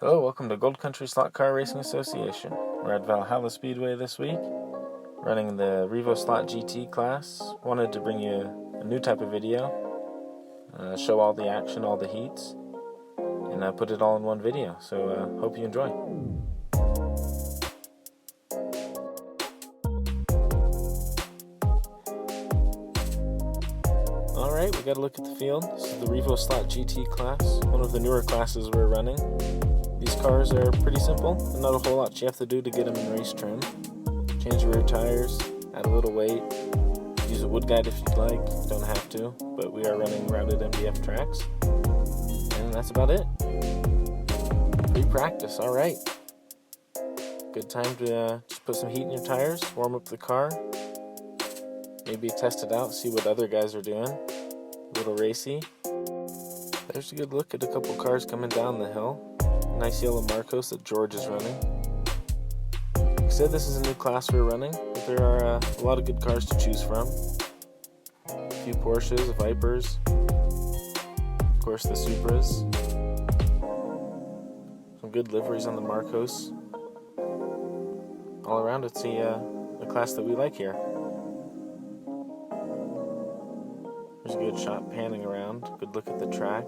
Hello, welcome to Gold Country Slotcar Racing Association. We're at Valhalla Speedway this week, running the RevoSlot GT class. Wanted to bring you a new type of video, show all the action, all the heats, and put it all in one video. So hope you enjoy. Alright, we got to look at the field. This is the RevoSlot GT class, one of the newer classes we're running. These cars are pretty simple, and not a whole lot you have to do to get them in race trim. Change your rear tires, add a little weight, use a wood guide if you'd like, you don't have to, but we are running routed MDF tracks. And that's about it. Free practice, alright. Good time to just put some heat in your tires, warm up the car, maybe test it out, see what other guys are doing. A little racy. There's a good look at a couple cars coming down the hill. Nice yellow Marcos that George is running. Like I said, this is a new class we're running, but there are a lot of good cars to choose from. A few Porsches, Vipers, of course the Supras. Some good liveries on the Marcos. All around, it's the class that we like here. There's a good shot panning around. Good look at the track.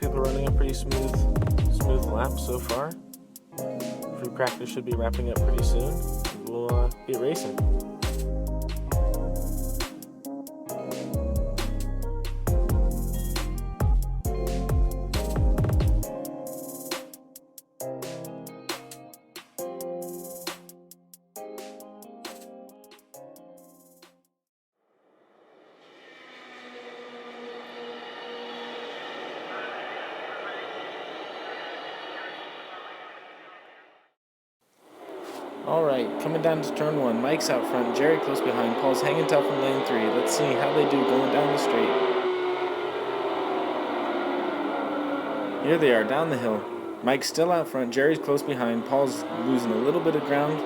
People running a pretty smooth lap so far. Free practice should be wrapping up pretty soon. We'll get racing. Alright, coming down to turn 1, Mike's out front, Jerry close behind, Paul's hanging tough in lane 3. Let's see how they do going down the straight. Here they are, down the hill. Mike's still out front, Jerry's close behind, Paul's losing a little bit of ground.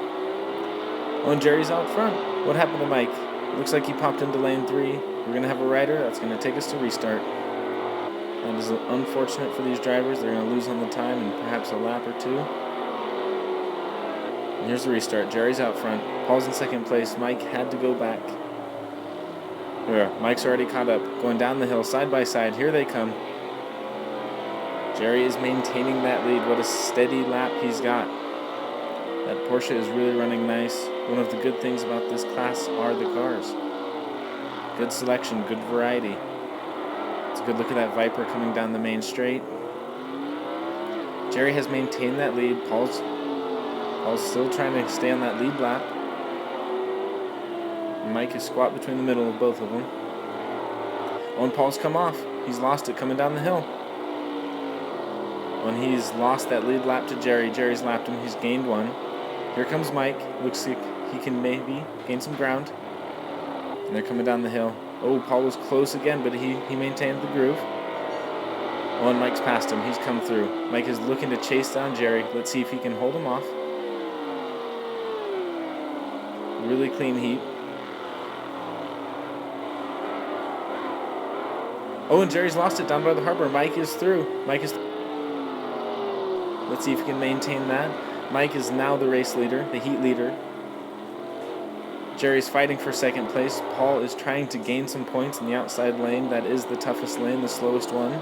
Oh, and Jerry's out front. What happened to Mike? Looks like he popped into lane 3. We're going to have a rider, that's going to take us to restart. That is unfortunate for these drivers, they're going to lose on the time and perhaps a lap or two. And here's the restart. Jerry's out front. Paul's in second place. Mike had to go back. There, Mike's already caught up. Going down the hill, side by side. Here they come. Jerry is maintaining that lead. What a steady lap he's got. That Porsche is really running nice. One of the good things about this class are the cars. Good selection, good variety. It's a good look at that Viper coming down the main straight. Jerry has maintained that lead. Paul's still trying to stay on that lead lap. Mike is squat between the middle of both of them. Oh, and Paul's come off. He's lost it coming down the hill. When he's lost that lead lap to Jerry, Jerry's lapped him. He's gained one. Here comes Mike. Looks like he can maybe gain some ground. And they're coming down the hill. Oh, Paul was close again, but he maintained the groove. Oh, and Mike's passed him. He's come through. Mike is looking to chase down Jerry. Let's see if he can hold him off. Really clean heat. Oh, and Jerry's lost it down by the harbor. Mike is through. Let's see if he can maintain that. Mike is now the race leader, the heat leader. Jerry's fighting for second place. Paul is trying to gain some points in the outside lane. That is the toughest lane, the slowest one.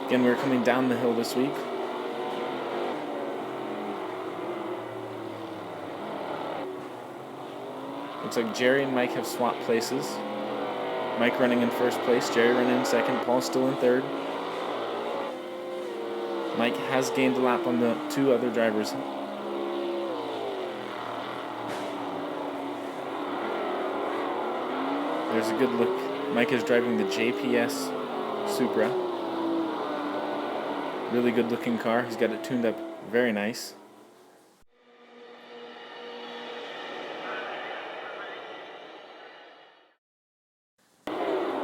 Again, we're coming down the hill this week. Looks like Jerry and Mike have swapped places. Mike running in first place, Jerry running in second, Paul still in third. Mike has gained a lap on the two other drivers. There's a good look. Mike is driving the JPS Supra. Really good looking car. He's got it tuned up very nice.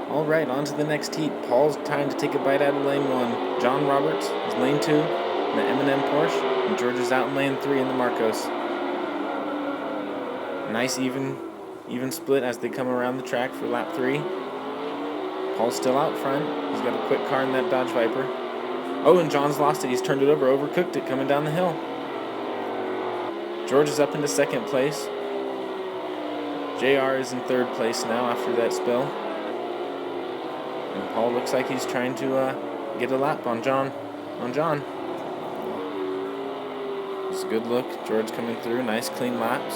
Alright, on to the next heat. Paul's trying to take a bite out of lane 1. John Roberts is lane 2, the M&M Porsche. And George is out in lane 3 in the Marcos. Nice even split as they come around the track for lap 3. Paul's still out front. He's got a quick car in that Dodge Viper. Oh, and John's lost it. He's turned it over, overcooked it, coming down the hill. George is up into 2nd place. JR is in 3rd place now after that spill. And Paul looks like he's trying to get a lap on John. It's a good look. George coming through. Nice clean laps.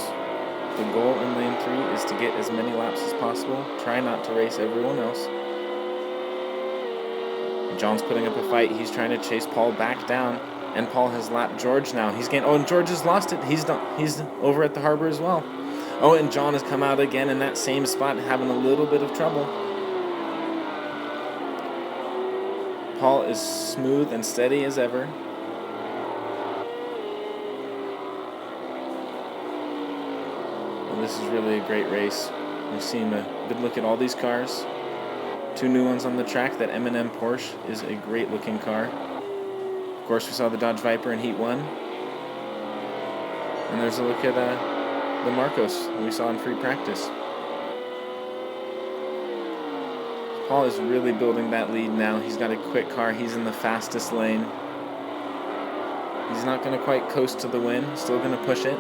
The goal in lane 3 is to get as many laps as possible. Try not to race everyone else. John's putting up a fight. He's trying to chase Paul back down, and Paul has lapped George now. He's getting. Oh, and George has lost it. He's over at the harbor as well. Oh, and John has come out again in that same spot, having a little bit of trouble. Paul is smooth and steady as ever. Well, this is really a great race. We've seen a good look at all these cars. 2 new ones on the track. That M&M Porsche is a great looking car. Of course, we saw the Dodge Viper in Heat 1. And there's a look at the Marcos that we saw in free practice. Paul is really building that lead now. He's got a quick car. He's in the fastest lane. He's not going to quite coast to the win. Still going to push it.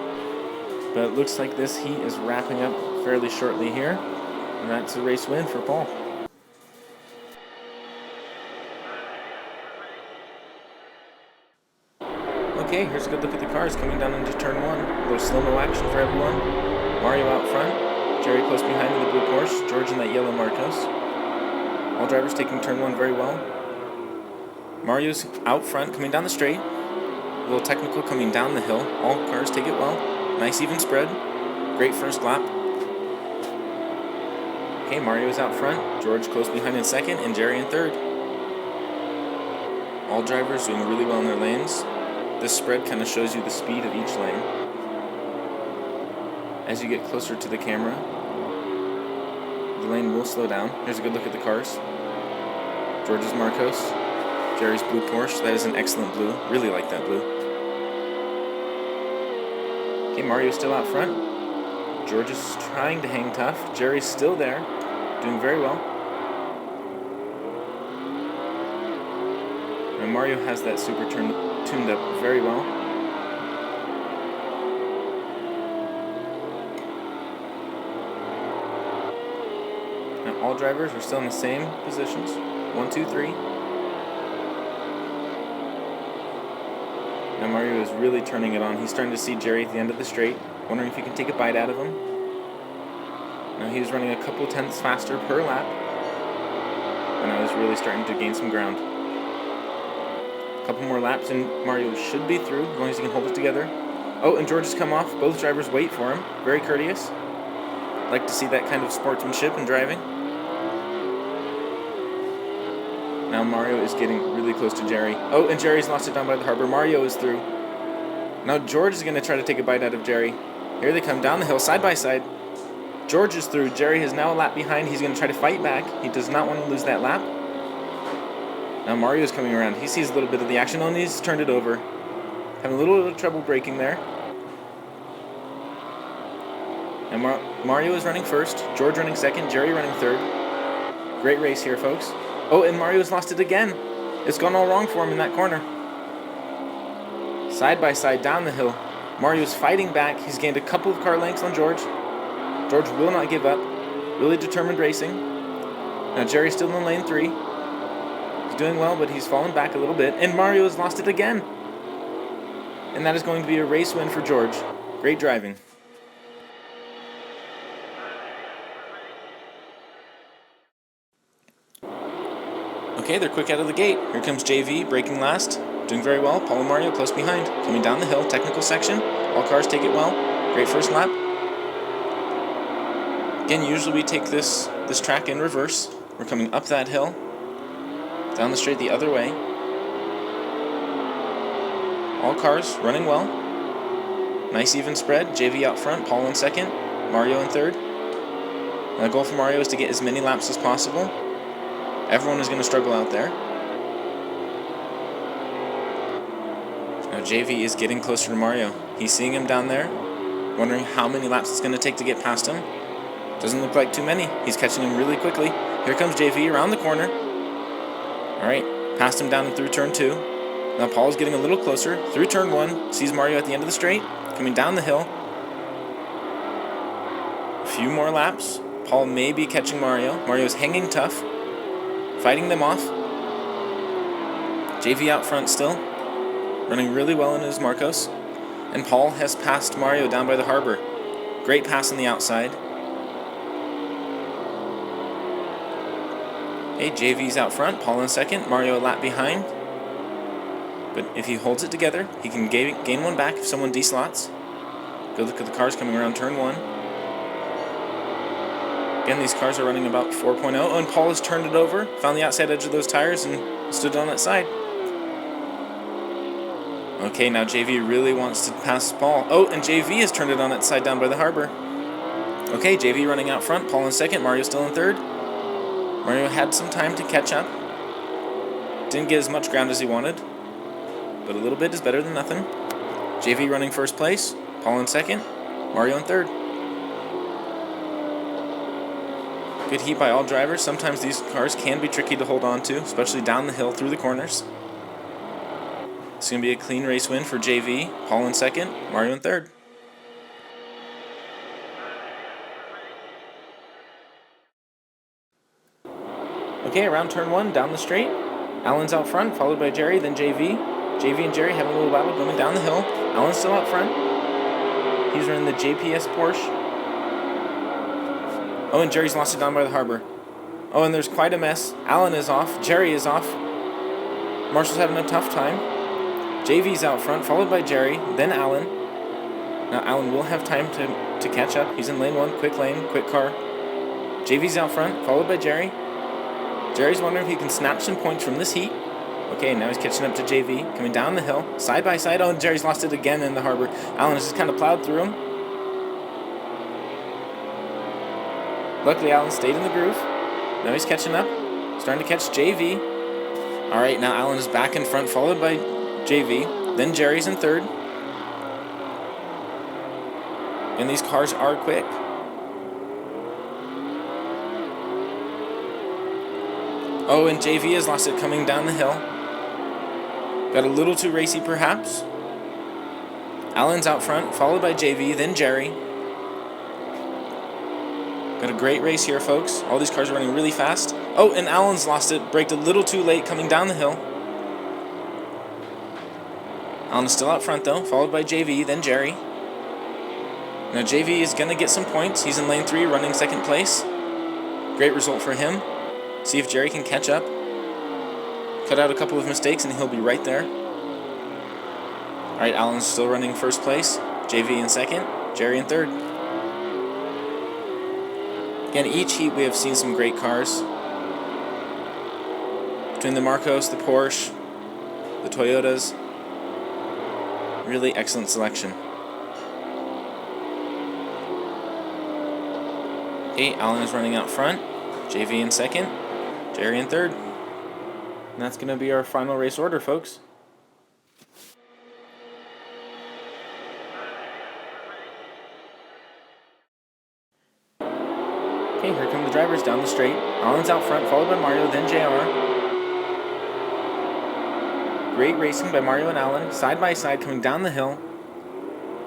But it looks like this heat is wrapping up fairly shortly here. And that's a race win for Paul. Okay, here's a good look at the cars coming down into turn 1. A little slow-mo action for everyone. Mario out front. Jerry close behind in the blue Porsche. George in that yellow Marcos. All drivers taking turn 1 very well. Mario's out front coming down the straight. A little technical coming down the hill. All cars take it well. Nice even spread. Great first lap. Okay, Mario's out front. George close behind in 2nd and Jerry in 3rd. All drivers doing really well in their lanes. This spread kind of shows you the speed of each lane. As you get closer to the camera, the lane will slow down. Here's a good look at the cars. George's Marcos, Jerry's blue Porsche. That is an excellent blue. Really like that blue. Okay, Mario's still out front. George is trying to hang tough. Jerry's still there, doing very well. And Mario has that super tuned up very well. Now all drivers are still in the same positions. 1, 2, 3. Now Mario is really turning it on. He's starting to see Jerry at the end of the straight, wondering if he can take a bite out of him. Now he's running a couple tenths faster per lap, and now he's really starting to gain some ground. Couple more laps and Mario should be through as long as he can hold it together. Oh, and George has come off. Both drivers wait for him. Very courteous. Like to see that kind of sportsmanship in driving. Now Mario is getting really close to Jerry. Oh, and Jerry's lost it down by the harbor. Mario is through. Now George is going to try to take a bite out of Jerry. Here they come down the hill, side by side. George is through. Jerry is now a lap behind. He's going to try to fight back. He does not want to lose that lap. Now Mario's coming around. He sees a little bit of the action. Oh, and he's turned it over. Having a little bit of trouble braking there. And Mario is running first. George running second. Jerry running third. Great race here, folks. Oh, and Mario's lost it again. It's gone all wrong for him in that corner. Side by side down the hill. Mario's fighting back. He's gained a couple of car lengths on George. George will not give up. Really determined racing. Now Jerry's still in lane 3. Doing well, but he's fallen back a little bit, and Mario has lost it again. And that is going to be a race win for George. Great driving. Okay, they're quick out of the gate. Here comes JV, braking last. Doing very well. Paul and Mario close behind. Coming down the hill, technical section. All cars take it well. Great first lap. Again, usually we take this track in reverse. We're coming up that hill. Down the straight the other way. All cars running well. Nice even spread. JV out front, Paul in second, Mario in third. And the goal for Mario is to get as many laps as possible. Everyone is going to struggle out there. Now JV is getting closer to Mario. He's seeing him down there, wondering how many laps it's going to take to get past him. Doesn't look like too many. He's catching him really quickly. Here comes JV around the corner. Alright, passed him down and through turn 2. Now Paul's getting a little closer. Through turn 1, sees Mario at the end of the straight, coming down the hill. A few more laps. Paul may be catching Mario. Mario's hanging tough, fighting them off. JV out front still, running really well in his Marcos. And Paul has passed Mario down by the harbor. Great pass on the outside. Hey, JV's out front, Paul in second, Mario a lap behind. But if he holds it together, he can gain one back if someone deslots. Go look at the cars coming around turn 1. Again, these cars are running about 4.0. Oh, and Paul has turned it over, found the outside edge of those tires, and stood on that side. Okay, now JV really wants to pass Paul. Oh, and JV has turned it on its side down by the harbor. Okay, JV running out front, Paul in second, Mario still in third. Mario had some time to catch up. Didn't get as much ground as he wanted, but a little bit is better than nothing. JV running first place, Paul in second, Mario in third. Good heat by all drivers. Sometimes these cars can be tricky to hold on to, especially down the hill through the corners. It's going to be a clean race win for JV, Paul in second, Mario in third. Okay, around turn 1, down the straight. Alan's out front, followed by Jerry, then JV. JV and Jerry having a little battle going down the hill. Alan's still out front. He's running the JPS Porsche. Oh, and Jerry's lost it down by the harbor. Oh, and there's quite a mess. Alan is off. Jerry is off. Marshall's having a tough time. JV's out front, followed by Jerry, then Alan. Now Alan will have time to catch up. He's in lane 1, quick lane, quick car. JV's out front, followed by Jerry. Jerry's wondering if he can snatch some points from this heat. Okay, now he's catching up to JV, coming down the hill, side by side. Oh, and Jerry's lost it again in the harbor. Alan has just kind of plowed through him. Luckily, Alan stayed in the groove. Now he's catching up, starting to catch JV. All right, now Alan is back in front, followed by JV. Then Jerry's in third. And these cars are quick. Oh, and JV has lost it coming down the hill. Got a little too racy, perhaps. Alan's out front, followed by JV, then Jerry. Got a great race here, folks. All these cars are running really fast. Oh, and Alan's lost it. Braked a little too late coming down the hill. Alan is still out front, though, followed by JV, then Jerry. Now JV is going to get some points. He's in lane 3, running second place. Great result for him. See if Jerry can catch up. Cut out a couple of mistakes and he'll be right there. Alright, Alan's still running first place. JV in second, Jerry in third. Again, each heat we have seen some great cars. Between the Marcos, the Porsche, the Toyotas. Really excellent selection. Okay, Alan is running out front. JV in second, Jerry in third. And that's going to be our final race order, folks. Okay, here come the drivers down the straight. Alan's out front, followed by Mario, then JR. Great racing by Mario and Alan, side by side coming down the hill.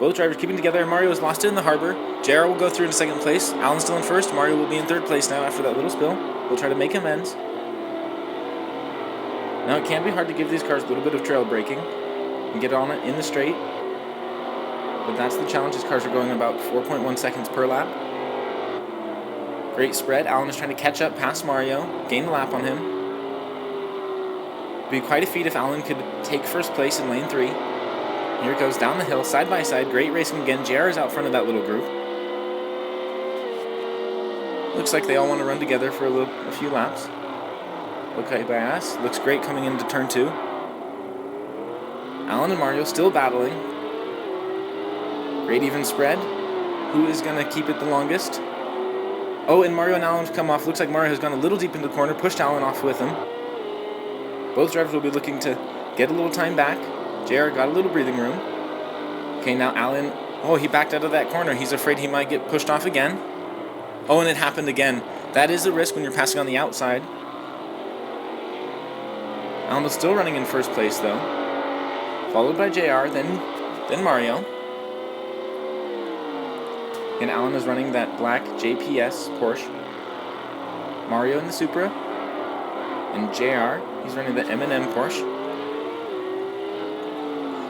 Both drivers keeping together, and Mario has lost it in the harbor. JR will go through into second place. Alan's still in first. Mario will be in third place now after that little spill. We'll try to make amends. Now it can be hard to give these cars a little bit of trail braking and get on it in the straight. But that's the challenge. These cars are going about 4.1 seconds per lap. Great spread. Alan is trying to catch up past Mario, gain a lap on him. It'd be quite a feat if Alan could take first place in lane 3. Here it goes down the hill, side by side. Great racing again. JR is out front of that little group. Looks like they all want to run together for a few laps. Okay by us. Looks great coming into turn 2. Alan and Mario still battling. Great even spread. Who is going to keep it the longest? Oh, and Mario and Alan have come off. Looks like Mario has gone a little deep into the corner, pushed Alan off with him. Both drivers will be looking to get a little time back. JR got a little breathing room. Okay, now Alan, oh, he backed out of that corner. He's afraid he might get pushed off again. Oh, and it happened again. That is a risk when you're passing on the outside. Alan was still running in first place, though. Followed by JR, then Mario. And Alan is running that black JPS Porsche. Mario in the Supra. And JR, he's running the M&M Porsche.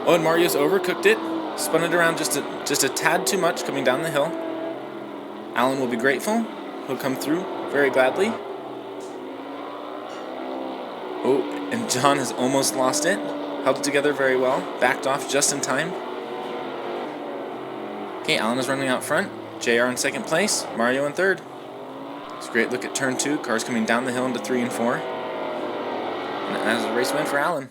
Oh, and Mario's overcooked it. Spun it around just a tad too much coming down the hill. Alan will be grateful. He'll come through very gladly. Oh, and John has almost lost it. Held it together very well. Backed off just in time. Okay, Alan is running out front. JR in second place. Mario in third. It's a great look at turn 2. Cars coming down the hill into 3 and 4. And that is a race win for Alan.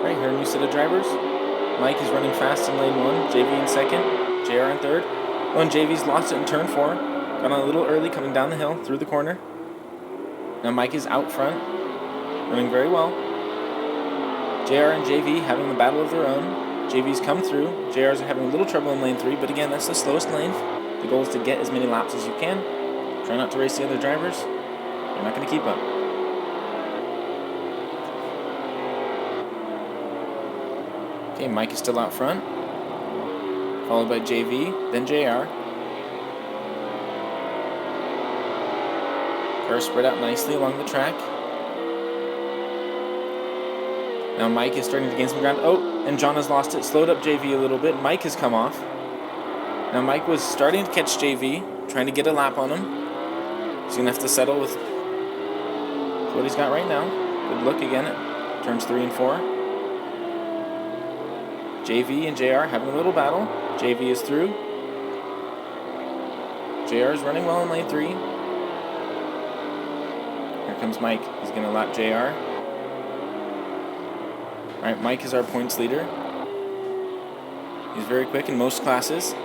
Right here, a new set of drivers. Mike is running fast in lane 1. JV in second. JR in third. Oh, and JV's lost it in turn 4. Got on a little early coming down the hill through the corner. Now Mike is out front. Running very well. JR and JV having the battle of their own. JV's come through. JR's are having a little trouble in lane 3, but again, that's the slowest lane. The goal is to get as many laps as you can. Try not to race the other drivers. You're not going to keep up. Okay, Mike is still out front. Followed by JV, then JR. Cars spread out nicely along the track. Now Mike is starting to gain some ground. Oh, and John has lost it. Slowed up JV a little bit. Mike has come off. Now Mike was starting to catch JV, trying to get a lap on him. He's going to have to settle with what he's got right now. Good look again at turns 3 and 4. JV and JR having a little battle. JV is through. JR is running well in lane 3. Here comes Mike. He's going to lap JR. Alright, Mike is our points leader. He's very quick in most classes.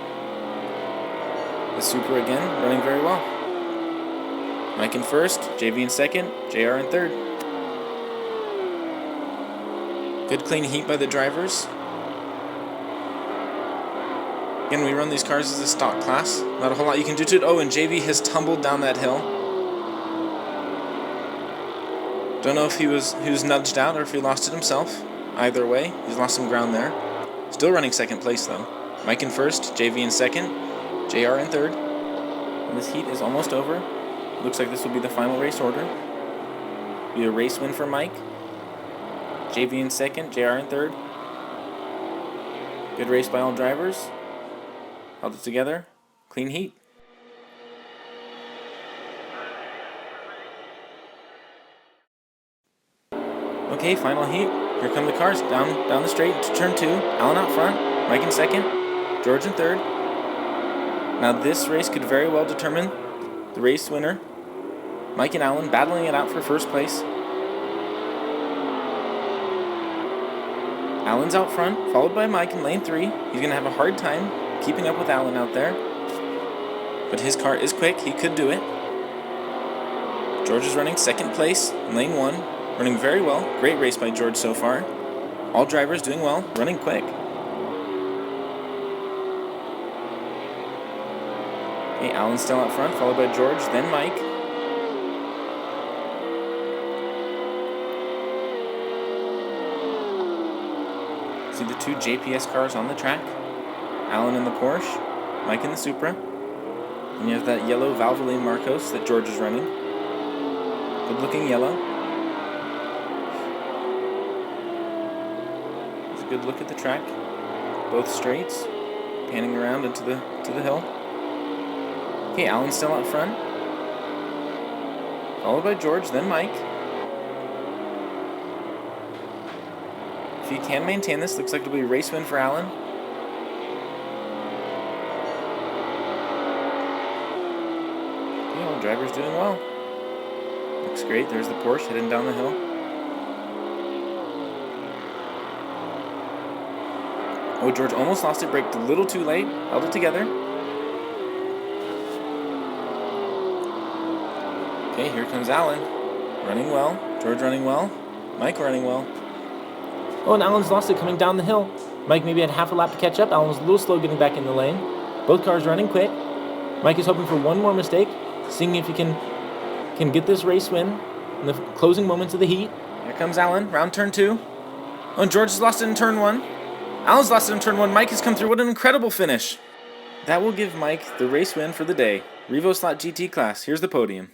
The Supra again, running very well. Mike in first, JV in second, JR in third. Good clean heat by the drivers. Again, we run these cars as a stock class. Not a whole lot you can do to it. Oh, and JV has tumbled down that hill. Don't know if he was nudged out or if he lost it himself. Either way, he's lost some ground there. Still running second place though. Mike in first, JV in second, JR in third. And this heat is almost over. Looks like this will be the final race order. Be a race win for Mike. JV in second, JR in third. Good race by all drivers. Held it together. Clean heat. Okay, final heat. Here come the cars down the straight to turn 2. Alan out front. Mike in second. George in third. Now this race could very well determine the race winner. Mike and Alan battling it out for first place. Alan's out front, followed by Mike in lane 3. He's going to have a hard time keeping up with Alan out there. But his car is quick. He could do it. George is running second place in lane 1. Running very well. Great race by George so far. All drivers doing well, running quick. Okay, Alan's still out front, followed by George, then Mike. See the 2 JPS cars on the track. Alan in the Porsche, Mike in the Supra. And you have that yellow Valvoline Marcos that George is running. Good looking yellow. Good look at the track, both straights, panning around into the hill. Okay, Alan's still out front, followed by George, then Mike. If he can maintain this, looks like it'll be a race win for Alan. Okay, all drivers doing well. Looks great. There's the Porsche heading down the hill. Oh, George almost lost it, braked a little too late, held it together. Okay, here comes Alan. Running well. George running well. Mike running well. Oh, and Alan's lost it coming down the hill. Mike maybe had half a lap to catch up. Alan was a little slow getting back in the lane. Both cars running quick. Mike is hoping for one more mistake, seeing if he can get this race win in the closing moments of the heat. Here comes Alan, round turn 2. Oh, and George has lost it in turn 1. Alan's lost it in turn 1. Mike has come through. What an incredible finish. That will give Mike the race win for the day. RevoSlot GT class. Here's the podium.